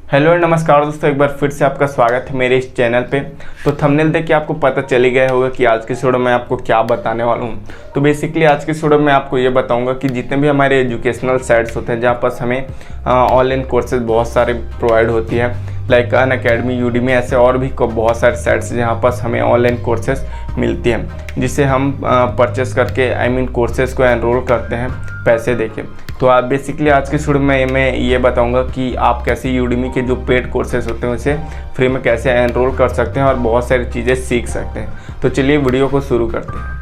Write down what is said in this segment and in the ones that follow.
Hello और नमस्कार दोस्तों, एक बार फिर से आपका स्वागत है मेरे इस चैनल पे। तो थंबनेल देख के आपको पता चल ही गया होगा कि आज की वीडियो में आपको क्या बताने वाला हूँ। तो बेसिकली आज की वीडियो में आपको ये बताऊंगा कि जितने भी हमारे एजुकेशनल साइट्स होते हैं जहाँ पर हमें ऑनलाइन कोर्सेज बहुत सारे प्रोवाइड होती है, लाइक अनअकैडमी, यूडीमी, ऐसे और भी बहुत सारे साइट्स जहाँ पर हमें ऑनलाइन कोर्सेज मिलती हैं जिसे हम परचेस करके कोर्सेज को एनरोल करते हैं पैसे देके। तो आप बेसिकली आज की वीडियो में मैं ये बताऊंगा कि आप कैसे यूडीमी के जो पेड कोर्सेज होते हैं उसे फ्री में कैसे एनरोल कर सकते हैं और बहुत सारी चीज़ें सीख सकते हैं। तो चलिए वीडियो को शुरू करते हैं।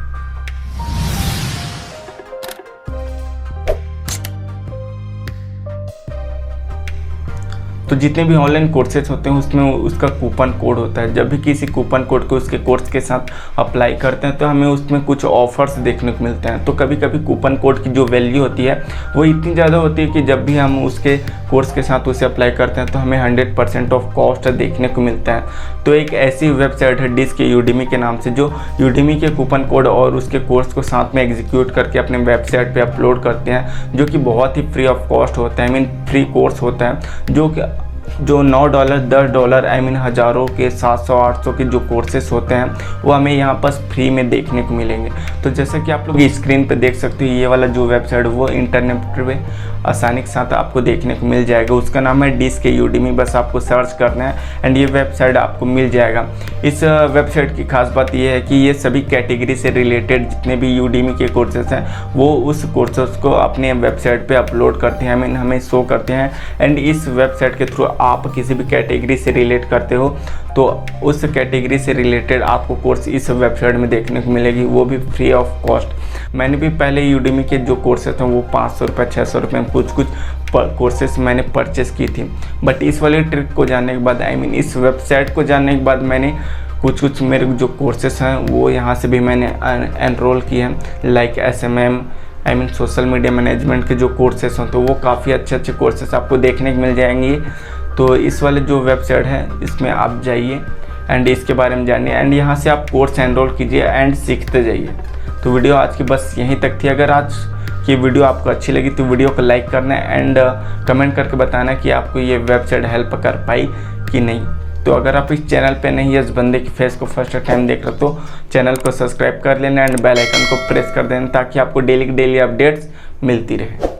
तो जितने भी ऑनलाइन कोर्सेज होते हैं उसमें उसका कूपन कोड होता है। जब भी किसी कूपन कोड को उसके कोर्स के साथ अप्लाई करते हैं तो हमें उसमें कुछ ऑफर्स देखने को मिलते हैं। तो कभी कभी कूपन कोड की जो वैल्यू होती है वो इतनी ज़्यादा होती है कि जब भी हम उसके कोर्स के साथ उसे अप्लाई करते हैं तो हमें 100% ऑफ कॉस्ट देखने को मिलता है। तो एक ऐसी वेबसाइट है डिस्क यूडीमी के नाम से, जो यूडीमी के कूपन कोड और उसके कोर्स को साथ में एग्जीक्यूट करके अपने वेबसाइट पे अपलोड करते हैं, जो कि बहुत ही फ्री ऑफ कॉस्ट होता है। फ्री कोर्स होता है जो $9, $10, हज़ारों के 700-800 के जो कोर्सेस होते हैं वो हमें यहाँ पर फ्री में देखने को मिलेंगे। तो जैसा कि आप लोग स्क्रीन पे देख सकते हो, ये वाला जो वेबसाइट वो इंटरनेट पे आसानी के साथ आपको देखने को मिल जाएगा। उसका नाम है डिस्क यूडीमी, बस आपको सर्च करना है एंड ये वेबसाइट आपको मिल जाएगा। इस वेबसाइट की खास बात ये है कि ये सभी कैटेगरी से रिलेटेड जितने भी यूडीमी के कोर्सेस हैं वो उस कोर्सेस को अपने वेबसाइट पे अपलोड करते हैं, हमें शो करते हैं। एंड इस वेबसाइट के थ्रू आप किसी भी कैटेगरी से रिलेट करते हो तो उस कैटेगरी से रिलेटेड आपको कोर्स इस वेबसाइट में देखने को मिलेगी, वो भी फ्री ऑफ कॉस्ट। मैंने भी पहले यूडीमी के जो कोर्सेस हैं वो 500 रुपये 600 रुपये में कुछ कोर्सेस मैंने परचेस की थी। बट इस वाले ट्रिक को जानने के बाद इस वेबसाइट को जानने के बाद मैंने कुछ मेरे जो कोर्सेस हैं वो यहाँ से भी मैंने एनरोल किए हैं, like SMM social media management के जो कोर्सेस हैं तो वो काफ़ी अच्छे कोर्सेस आपको देखने को मिल जाएंगे। तो इस वाले जो वेबसाइट है इसमें आप जाइए एंड इसके बारे में जानिए एंड यहाँ से आप कोर्स एनरोल कीजिए एंड सीखते जाइए। तो वीडियो आज की बस यहीं तक थी। अगर आज की वीडियो आपको अच्छी लगी तो वीडियो को लाइक करना एंड कमेंट करके बताना कि आपको ये वेबसाइट हेल्प कर पाई कि नहीं। तो अगर आप इस चैनल पे नहीं है, इस बंदे की फेस को फर्स्ट टाइम देख रहे हो तो चैनल को सब्सक्राइब कर लेना एंड बेल आइकन को प्रेस कर देना ताकि आपको डेली अपडेट्स मिलती रहे।